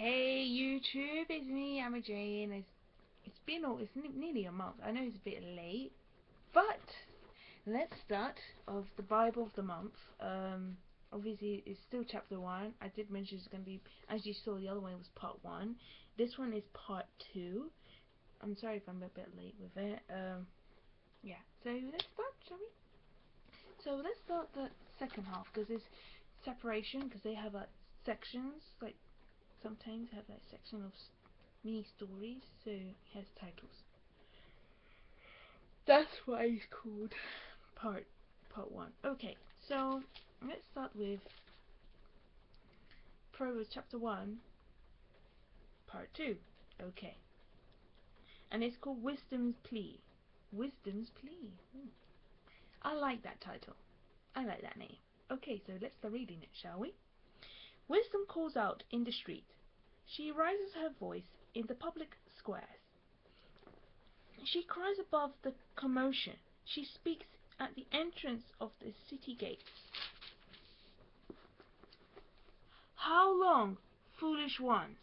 Hey YouTube, it's me, Emma Jane. It's nearly a month. I know it's a bit late, but let's start of the Bible of the month. Obviously it's still chapter 1. I did mention it's gonna be, as you saw, the other one was part 1. This one is part 2. I'm sorry if I'm a bit late with it. Yeah. So let's start, shall we? So let's start the second half because it's separation because they have sections like. Sometimes have that section of mini stories, so it has titles. That's why it's called part 1. Okay, so let's start with Proverbs chapter 1, part 2. Okay, and it's called Wisdom's Plea. Wisdom's Plea. I like that title. I like that name. Okay, so let's start reading it, shall we? Wisdom calls out in the street. She raises her voice in the public squares. She cries above the commotion. She speaks at the entrance of the city gates. How long, foolish ones,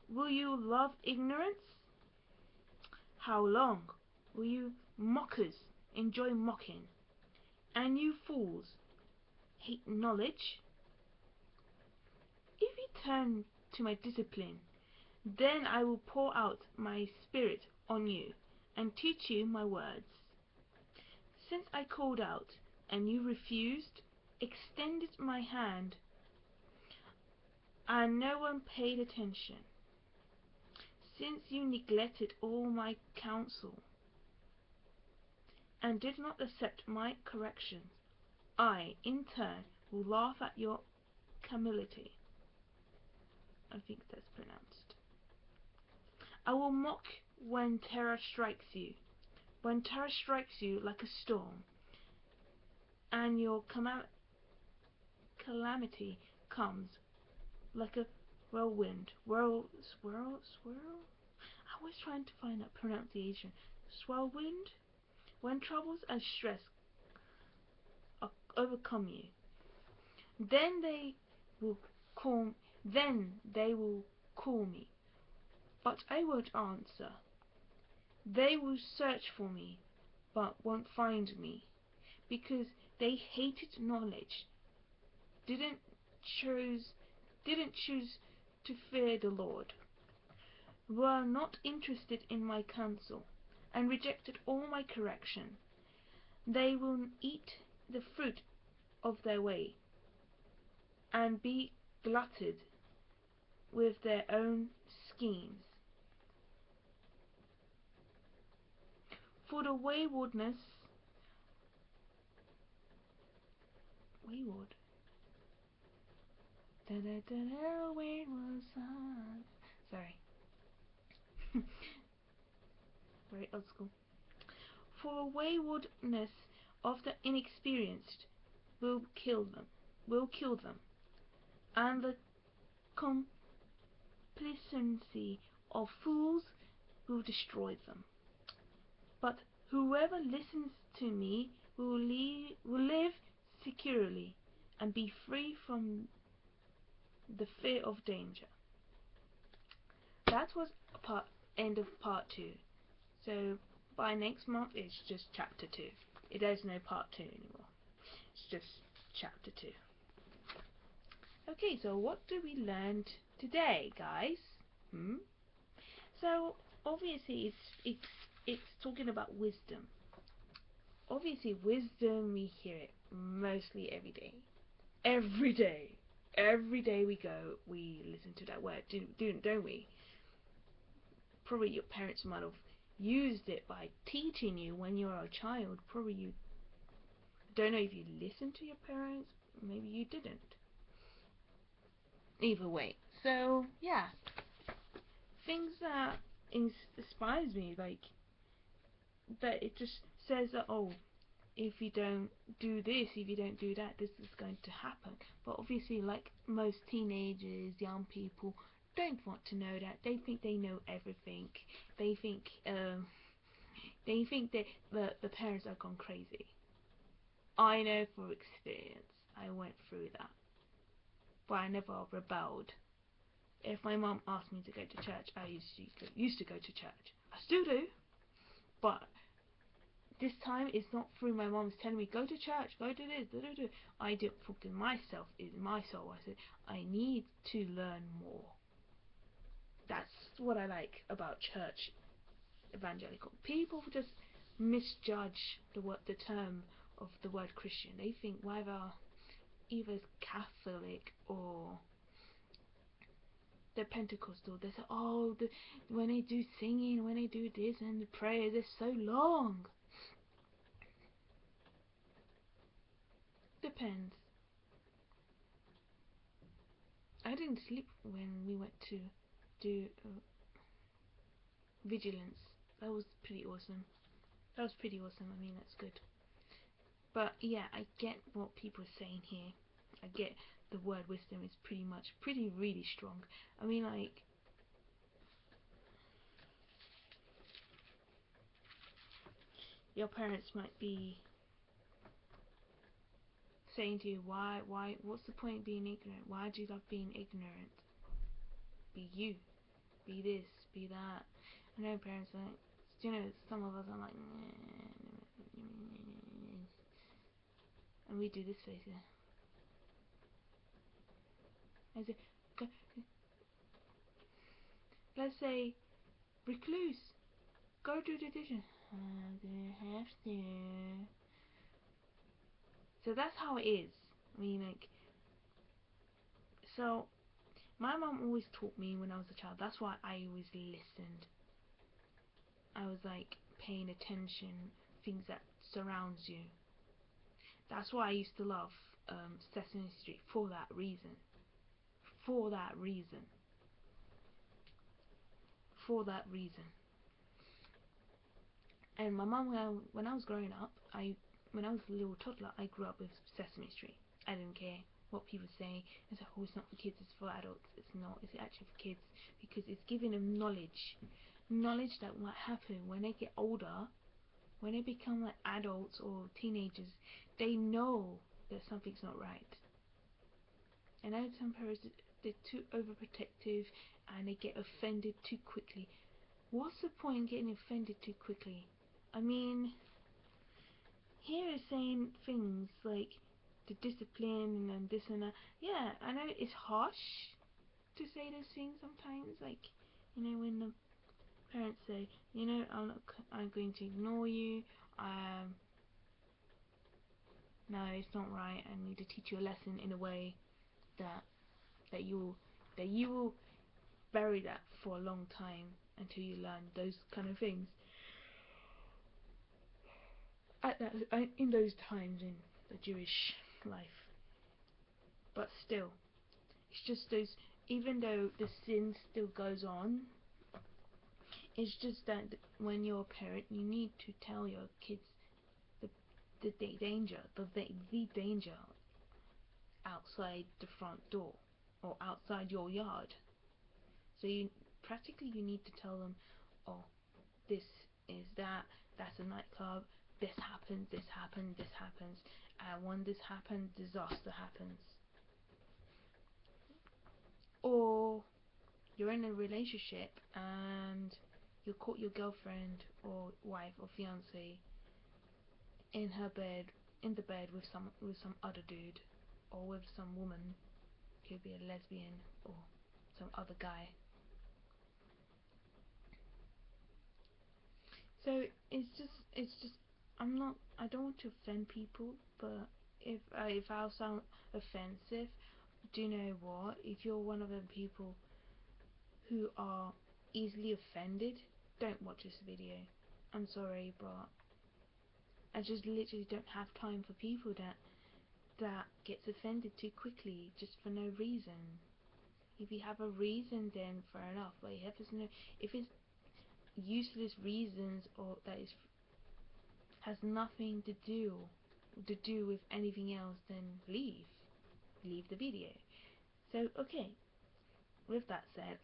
will you love ignorance? How long will you mockers enjoy mocking, and you fools hate knowledge? If you turn to my discipline, then I will pour out my spirit on you and teach you my words. Since I called out and you refused, extended my hand, and no one paid attention, since you neglected all my counsel and did not accept my correction, I, in turn, will laugh at your calamity. I think that's pronounced. I will mock when terror strikes you. When terror strikes you like a storm, and your calamity comes like a whirlwind. Swirl? I was trying to find that pronunciation. Swirlwind? When troubles and stress overcome you, then they will call. Then they will call me, but I won't answer. They will search for me, but won't find me, because they hated knowledge, didn't choose, didn't choose to fear the Lord, were not interested in my counsel, and rejected all my correction. They will eat the fruit of their way, and be glutted with their own schemes. For the wayward, wayward son. Sorry, very old school. For the waywardness of the inexperienced will kill them, and the complacency of fools will destroy them. But whoever listens to me will live securely and be free from the fear of danger. That was end of part 2. So by next month it's just chapter 2. There's no part 2 anymore. It's just chapter 2. Okay, so what do we learn today, guys? So obviously it's talking about wisdom. Obviously wisdom, we hear it mostly every day. Every day we go, we listen to that word, don't we? Probably your parents might have used it by teaching you when you were a child. Probably you don't know if you listened to your parents, maybe you didn't. Either way, so yeah, things that inspires me, like that it just says that, oh, if you don't do this, if you don't do that, this is going to happen. But obviously, like most teenagers, young people don't want to know that. They think they know everything. They think that the parents are gone crazy. I know for experience. I went through that, but I never rebelled. if my mum asked me to go to church, I used to go to church. I still do, but this time it's not through my mum's telling me go to church, go to this, do. I did it for myself, in my soul. I said I need to learn more. That's what I like about church evangelical. People just misjudge the term of the word Christian. They think either Catholic or they're Pentecostal. They say, oh, when they do singing, when they do this and the prayers, they're so long. Depends. I didn't sleep when we went to do vigilance. That was pretty awesome. I mean, that's good. But yeah, I get what people are saying here. I get the word wisdom is pretty really strong. I mean, like, your parents might be saying to you, what's the point of being ignorant? Why do you love being ignorant? Be you. Be this. Be that. I know parents are like, some of us are like, and we do this face here. I say, let's say, recluse, go do the dishes. I'm gonna have to. So that's how it is. I mean, like, so my mom always taught me when I was a child. That's why I always listened. I was like paying attention, things that surrounds you. That's why I used to love Sesame Street for that reason. For that reason. For that reason. And my mom, when I was growing up, when I was a little toddler, I grew up with Sesame Street. I didn't care what people say. It's like, oh, it's not for kids, it's for adults. It's not. It's actually for kids because it's giving them knowledge that might happen when they get older, when they become like adults or teenagers. They know that something's not right. And I know some parents, they're too overprotective and they get offended too quickly. What's the point in getting offended too quickly? I mean, here is saying things like the discipline and this and that. Yeah, I know it's harsh to say those things sometimes. Like, when the parents say, I'm going to ignore you. No, it's not right. I need to teach you a lesson in a way that you will bury that for a long time until you learn those kind of things. In those times in the Jewish life. But still, it's just those, even though the sin still goes on, it's just that when you're a parent, you need to tell your kids the danger outside the front door or outside your yard. So you need to tell them, oh, this is that's a nightclub, this happens, and when this happens, disaster happens. Or you're in a relationship and you caught your girlfriend or wife or fiance in the bed with some other dude, or with some woman, could be a lesbian or some other guy. So it's just I don't want to offend people, but if I sound offensive, do you know what? If you're one of them people who are easily offended, don't watch this video. I'm sorry, but I just literally don't have time for people that gets offended too quickly just for no reason. If you have a reason, then fair enough. But if it's useless reasons or has nothing to do with anything else, then leave the video. So okay, with that said,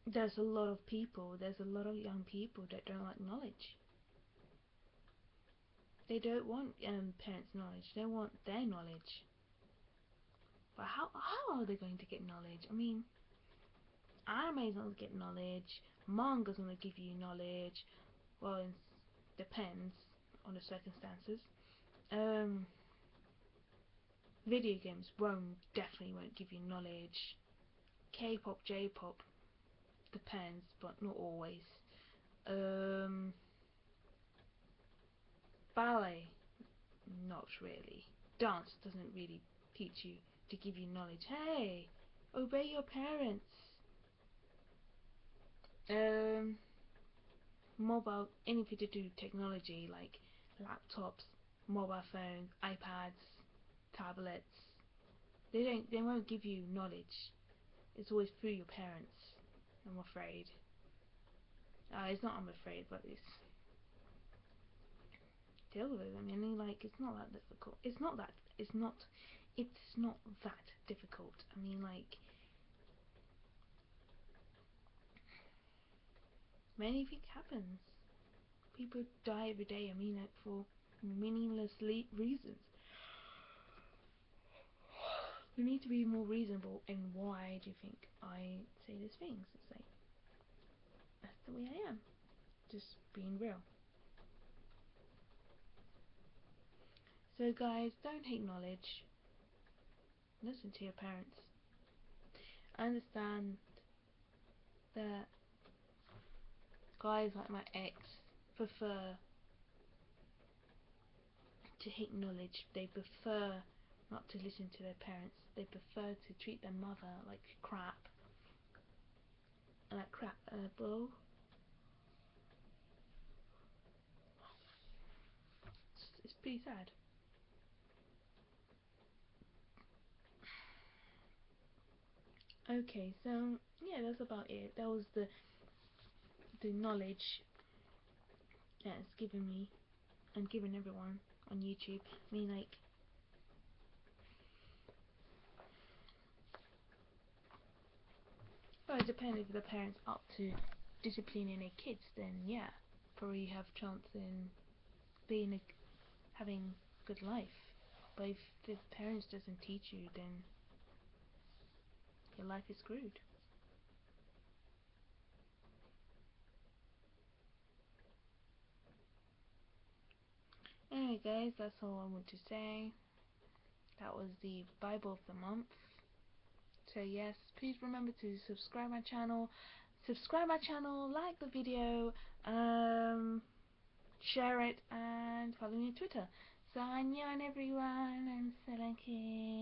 there's a lot of young people that don't like knowledge. They don't want parents' knowledge. They want their knowledge. But how are they going to get knowledge? I mean, anime's not going to get knowledge. Manga's going to give you knowledge. Well, it depends on the circumstances. Video games definitely won't give you knowledge. K-pop, J-pop, depends, but not always. Ballet, not really. Dance doesn't really teach you to give you knowledge. Hey, obey your parents. Mobile, anything to do with technology like laptops, mobile phones, iPads, tablets. They won't give you knowledge. It's always through your parents, I'm afraid. It's not I'm afraid, but it's deal with it. I mean, like, it's not that difficult. It's not that difficult. I mean, like, many things happens. People die every day. I mean, like, for meaningless reasons. We need to be more reasonable. And why do you think I say these things? It's like, that's the way I am. Just being real. So guys, don't hate knowledge. Listen to your parents. I understand that guys like my ex prefer to hate knowledge. They prefer not to listen to their parents. They prefer to treat their mother like crap. And like crap, bro. It's pretty sad. Okay, so yeah, that's about it. That was the knowledge that it's given me and given everyone on YouTube. I mean, like, well, it depends if the parents up to disciplining their kids. Then yeah, probably have chance in being having good life. But if the parents doesn't teach you, then your life is screwed. Anyway guys, that's all I want to say. That was the Bible of the month. So yes, please remember to subscribe my channel, like the video, share it, and follow me on Twitter. So annyeong everyone, and salankin.